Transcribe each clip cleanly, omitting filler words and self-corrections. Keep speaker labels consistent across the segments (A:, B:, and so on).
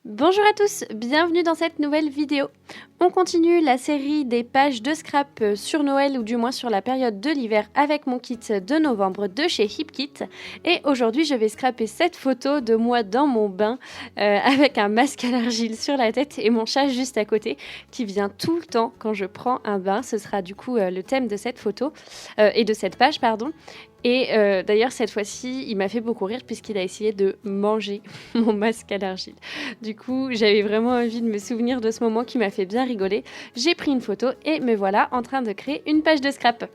A: Bonjour à tous, bienvenue dans cette nouvelle vidéo. On continue la série des pages de scrap sur Noël ou du moins sur la période de l'hiver avec mon kit de novembre de chez HipKit. Et aujourd'hui je vais scraper cette photo de moi dans mon bain avec un masque à l'argile sur la tête et mon chat juste à côté qui vient tout le temps quand je prends un bain. Ce sera du coup le thème de cette photo et de cette page pardon. Et d'ailleurs cette fois-ci il m'a fait beaucoup rire puisqu'il a essayé de manger mon masque à l'argile. Du coup, j'avais vraiment envie de me souvenir de ce moment qui m'a fait bien rigoler. J'ai pris une photo et me voilà en train de créer une page de scrap.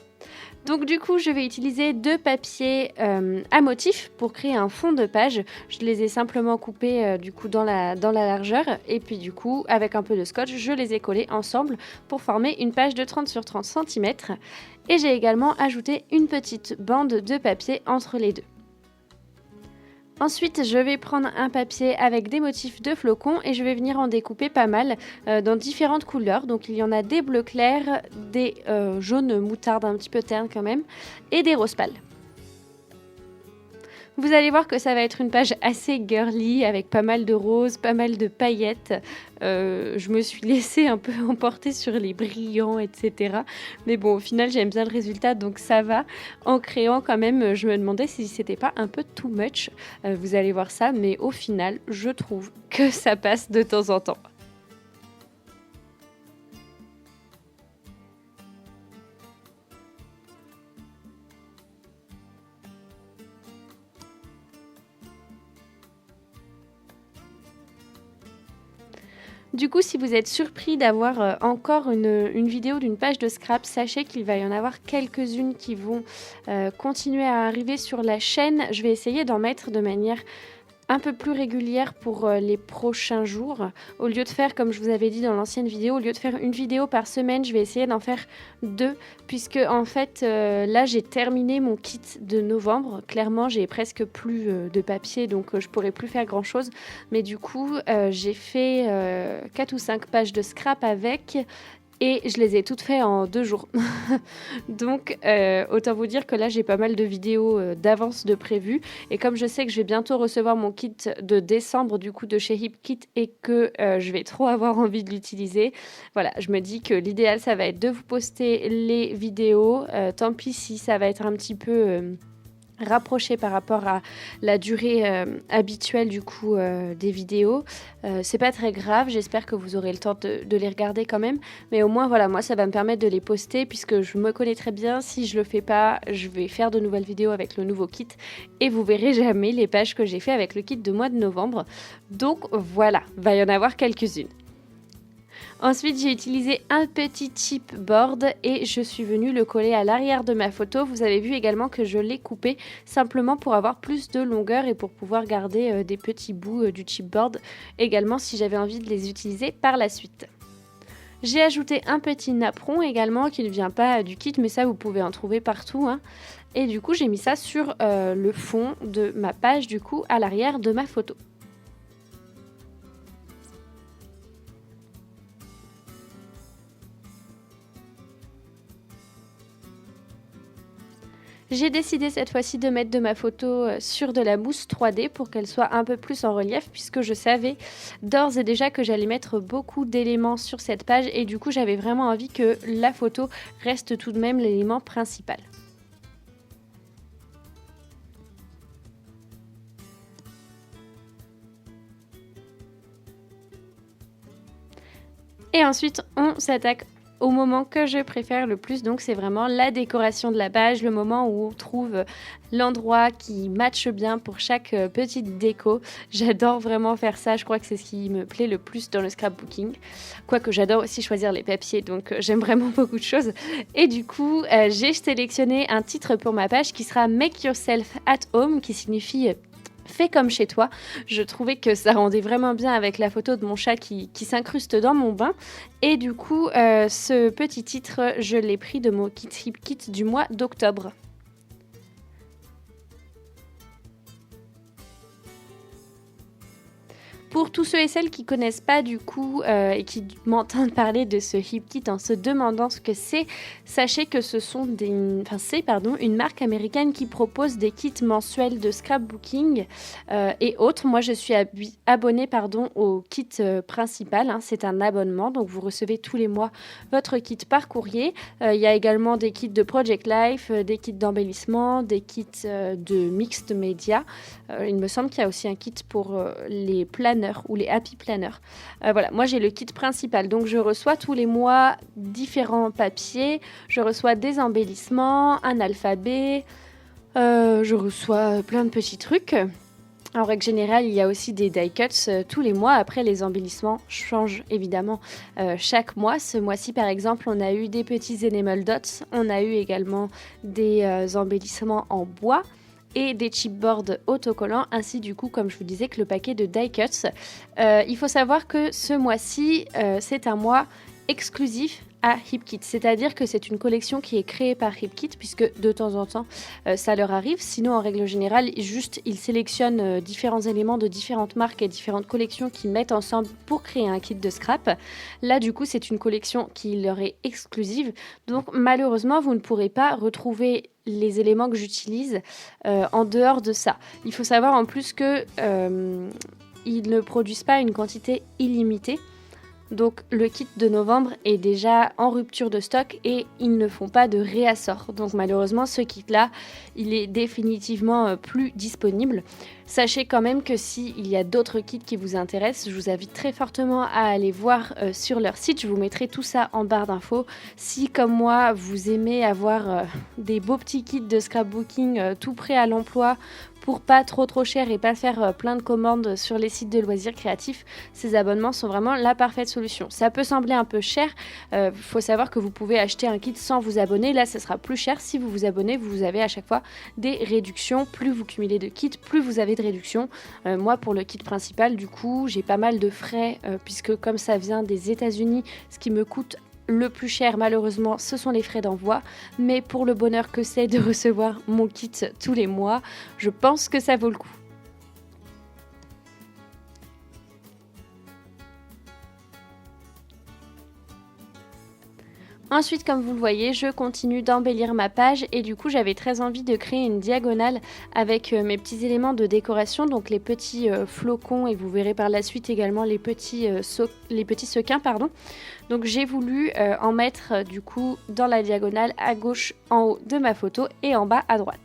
A: Donc du coup, je vais utiliser deux papiers à motif pour créer un fond de page. Je les ai simplement coupés du coup dans la largeur et puis du coup, avec un peu de scotch, je les ai collés ensemble pour former une page de 30 sur 30 cm. Et j'ai également ajouté une petite bande de papier entre les deux. Ensuite, je vais prendre un papier avec des motifs de flocons et je vais venir en découper pas mal dans différentes couleurs. Donc il y en a des bleus clairs, des jaunes moutarde un petit peu terne quand même et des roses pâles. Vous allez voir que ça va être une page assez girly avec pas mal de roses, pas mal de paillettes. Je me suis laissée un peu emporter sur les brillants, etc. Mais bon, au final, j'aime bien le résultat, donc ça va. En créant quand même, je me demandais si c'était pas un peu too much. Vous allez voir ça, mais au final, je trouve que ça passe de temps en temps. Du coup, si vous êtes surpris d'avoir encore une vidéo d'une page de scrap, sachez qu'il va y en avoir quelques-unes qui vont continuer à arriver sur la chaîne. Je vais essayer d'en mettre de manière un peu plus régulière pour les prochains jours. Au lieu de faire, comme je vous avais dit dans l'ancienne vidéo, au lieu de faire une vidéo par semaine, je vais essayer d'en faire deux, puisque en fait, là, j'ai terminé mon kit de novembre. Clairement, j'ai presque plus de papier, donc je pourrais plus faire grand-chose. Mais du coup, j'ai fait 4 ou 5 pages de scrap avec... Et je les ai toutes faites en 2 jours. Donc, autant vous dire que là, j'ai pas mal de vidéos d'avance de prévues. Et comme je sais que je vais bientôt recevoir mon kit de décembre, du coup, de chez HipKit, et que je vais trop avoir envie de l'utiliser, voilà, je me dis que l'idéal, ça va être de vous poster les vidéos. Tant pis si ça va être un petit peu... rapproché par rapport à la durée habituelle du coup des vidéos. C'est pas très grave, j'espère que vous aurez le temps de les regarder quand même, mais au moins voilà, moi ça va me permettre de les poster puisque je me connais très bien. Si je le fais pas, je vais faire de nouvelles vidéos avec le nouveau kit et vous verrez jamais les pages que j'ai fait avec le kit de mois de novembre. Donc voilà, va y en avoir quelques-unes. Ensuite, j'ai utilisé un petit chipboard et je suis venue le coller à l'arrière de ma photo. Vous avez vu également que je l'ai coupé simplement pour avoir plus de longueur et pour pouvoir garder des petits bouts du chipboard également si j'avais envie de les utiliser par la suite. J'ai ajouté un petit napperon également qui ne vient pas du kit, mais ça vous pouvez en trouver partout, hein. Et du coup, j'ai mis ça sur le fond de ma page du coup à l'arrière de ma photo. J'ai décidé cette fois-ci de mettre de ma photo sur de la mousse 3D pour qu'elle soit un peu plus en relief puisque je savais d'ores et déjà que j'allais mettre beaucoup d'éléments sur cette page et du coup j'avais vraiment envie que la photo reste tout de même l'élément principal. Et ensuite on s'attaque au moment que je préfère le plus, donc c'est vraiment la décoration de la page, le moment où on trouve l'endroit qui matche bien pour chaque petite déco. J'adore vraiment faire ça, je crois que c'est ce qui me plaît le plus dans le scrapbooking. Quoique j'adore aussi choisir les papiers, donc j'aime vraiment beaucoup de choses. Et du coup, j'ai sélectionné un titre pour ma page qui sera Make Yourself at Home, qui signifie fait comme chez toi. Je trouvais que ça rendait vraiment bien avec la photo de mon chat qui s'incruste dans mon bain. Et du coup, ce petit titre, je l'ai pris de mon kit du mois d'octobre. Pour tous ceux et celles qui connaissent pas du coup et qui m'entendent parler de ce HipKit en se demandant ce que c'est, sachez que c'est une marque américaine qui propose des kits mensuels de scrapbooking et autres. Moi, je suis abonnée au kit principal. C'est un abonnement, donc vous recevez tous les mois votre kit par courrier. Il y a également des kits de Project Life, des kits d'embellissement, des kits de mixed media. Il me semble qu'il y a aussi un kit pour les planners ou les happy planners. Voilà, moi j'ai le kit principal, donc je reçois tous les mois différents papiers, je reçois des embellissements, un alphabet, je reçois plein de petits trucs. En règle générale, il y a aussi des die cuts tous les mois. Après, les embellissements changent évidemment chaque mois. Ce mois-ci, par exemple, on a eu des petits enamel dots. On a eu également des embellissements en bois et des chipboards autocollants, ainsi du coup, comme je vous disais, que le paquet de die cuts. Il faut savoir que ce mois-ci, c'est un mois exclusif à HipKit, c'est-à-dire que c'est une collection qui est créée par HipKit, puisque de temps en temps ça leur arrive. Sinon, en règle générale, ils sélectionnent différents éléments de différentes marques et différentes collections qu'ils mettent ensemble pour créer un kit de scrap. Là, du coup, c'est une collection qui leur est exclusive, donc malheureusement, vous ne pourrez pas retrouver les éléments que j'utilise en dehors de ça. Il faut savoir en plus que ils ne produisent pas une quantité illimitée. Donc le kit de novembre est déjà en rupture de stock et ils ne font pas de réassort. Donc malheureusement ce kit-là, il est définitivement plus disponible. Sachez quand même que s'il y a d'autres kits qui vous intéressent, je vous invite très fortement à aller voir sur leur site. Je vous mettrai tout ça en barre d'infos. Si comme moi, vous aimez avoir des beaux petits kits de scrapbooking tout prêts à l'emploi, pour pas trop cher et pas faire plein de commandes sur les sites de loisirs créatifs, ces abonnements sont vraiment la parfaite solution. Ça peut sembler un peu cher, faut savoir que vous pouvez acheter un kit sans vous abonner, là ça sera plus cher. Si vous vous abonnez, vous avez à chaque fois des réductions, plus vous cumulez de kits, plus vous avez de réductions. Moi pour le kit principal, du coup, j'ai pas mal de frais, puisque comme ça vient des États-Unis, ce qui me coûte le plus cher, malheureusement, ce sont les frais d'envoi. Mais pour le bonheur que c'est de recevoir mon kit tous les mois, je pense que ça vaut le coup. Ensuite, comme vous le voyez, je continue d'embellir ma page et du coup, j'avais très envie de créer une diagonale avec mes petits éléments de décoration, donc les petits flocons et vous verrez par la suite également les petits sequins, pardon. Donc j'ai voulu en mettre du coup dans la diagonale à gauche en haut de ma photo et en bas à droite.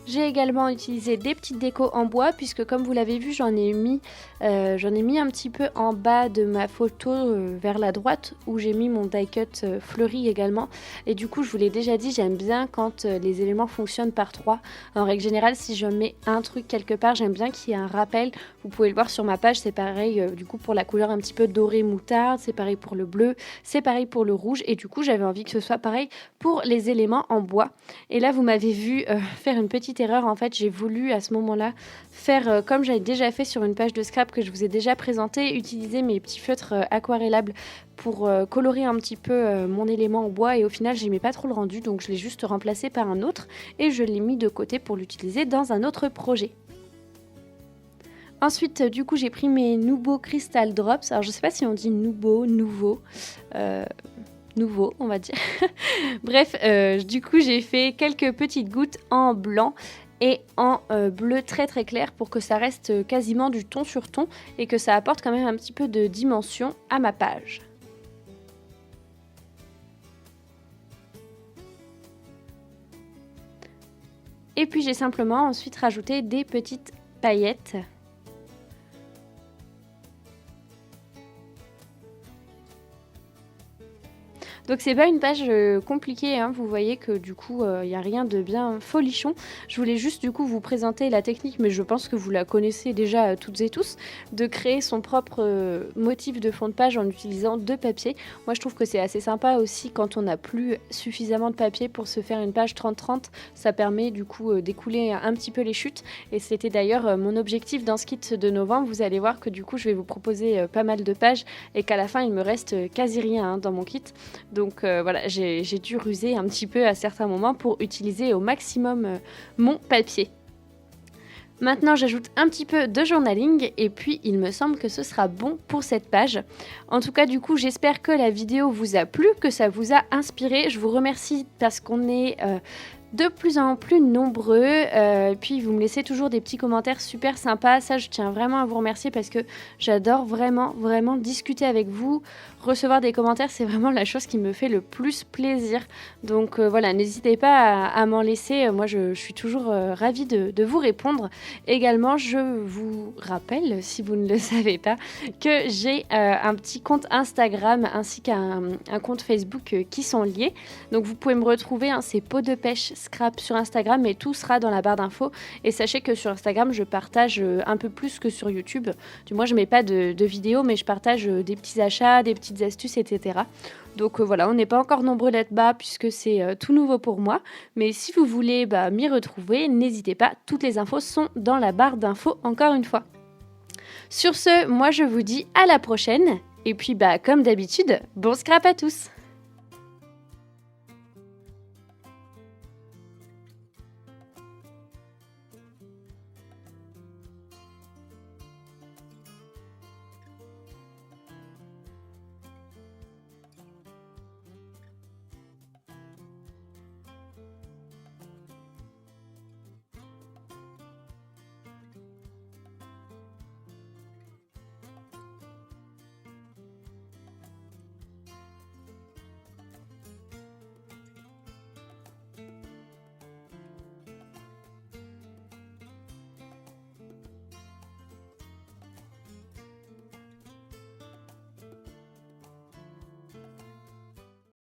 A: J'ai également utilisé des petites décos en bois puisque comme vous l'avez vu, j'en ai mis un petit peu en bas de ma photo vers la droite où j'ai mis mon die cut fleuri également. Et du coup, je vous l'ai déjà dit, j'aime bien quand les éléments fonctionnent par trois. En règle générale, si je mets un truc quelque part, j'aime bien qu'il y ait un rappel. Vous pouvez le voir sur ma page, c'est pareil du coup pour la couleur un petit peu dorée moutarde, c'est pareil pour le bleu, c'est pareil pour le rouge. Et du coup, j'avais envie que ce soit pareil pour les éléments en bois. Et là, vous m'avez vu faire une petite erreur. En fait, j'ai voulu à ce moment-là faire comme j'avais déjà fait sur une page de scrap que je vous ai déjà présentée, utiliser mes petits feutres aquarellables pour colorer un petit peu mon élément en bois et au final, j'aimais pas trop le rendu, donc je l'ai juste remplacé par un autre et je l'ai mis de côté pour l'utiliser dans un autre projet. Ensuite, du coup, j'ai pris mes Nubo Crystal Drops. Alors, je sais pas si on dit nouveau, on va dire. Bref, du coup, j'ai fait quelques petites gouttes en blanc et en bleu très très clair pour que ça reste quasiment du ton sur ton et que ça apporte quand même un petit peu de dimension à ma page. Et puis j'ai simplement ensuite rajouté des petites paillettes. Donc c'est pas une page compliquée, hein. Vous voyez que du coup il n'y a rien de bien folichon. Je voulais juste du coup vous présenter la technique, mais je pense que vous la connaissez déjà toutes et tous, de créer son propre motif de fond de page en utilisant 2 papiers. Moi je trouve que c'est assez sympa aussi quand on n'a plus suffisamment de papier pour se faire une page 30-30. Ça permet du coup d'écouler un petit peu les chutes, et c'était d'ailleurs mon objectif dans ce kit de novembre. Vous allez voir que du coup je vais vous proposer pas mal de pages et qu'à la fin il me reste quasi rien, hein, dans mon kit. Donc voilà, j'ai dû ruser un petit peu à certains moments pour utiliser au maximum mon papier. Maintenant, j'ajoute un petit peu de journaling et puis il me semble que ce sera bon pour cette page. En tout cas, du coup, j'espère que la vidéo vous a plu, que ça vous a inspiré. Je vous remercie parce qu'on est de plus en plus nombreux. Puis vous me laissez toujours des petits commentaires super sympas. Ça, je tiens vraiment à vous remercier parce que j'adore vraiment discuter avec vous. Recevoir des commentaires, c'est vraiment la chose qui me fait le plus plaisir. Donc voilà, n'hésitez pas à m'en laisser. Moi, je suis toujours ravie de vous répondre. Également, je vous rappelle, si vous ne le savez pas, que j'ai un petit compte Instagram ainsi qu'un compte Facebook qui sont liés. Donc vous pouvez me retrouver, hein, c'est Peau de Pêche Scrap sur Instagram, et tout sera dans la barre d'infos. Et sachez que sur Instagram, je partage un peu plus que sur YouTube. Du moins, je mets pas de vidéos, mais je partage des petits achats, des petites astuces, etc. Donc voilà, on n'est pas encore nombreux là-bas puisque c'est tout nouveau pour moi. Mais si vous voulez m'y retrouver, n'hésitez pas, toutes les infos sont dans la barre d'infos encore une fois. Sur ce, moi je vous dis à la prochaine. Et puis comme d'habitude, bon scrap à tous!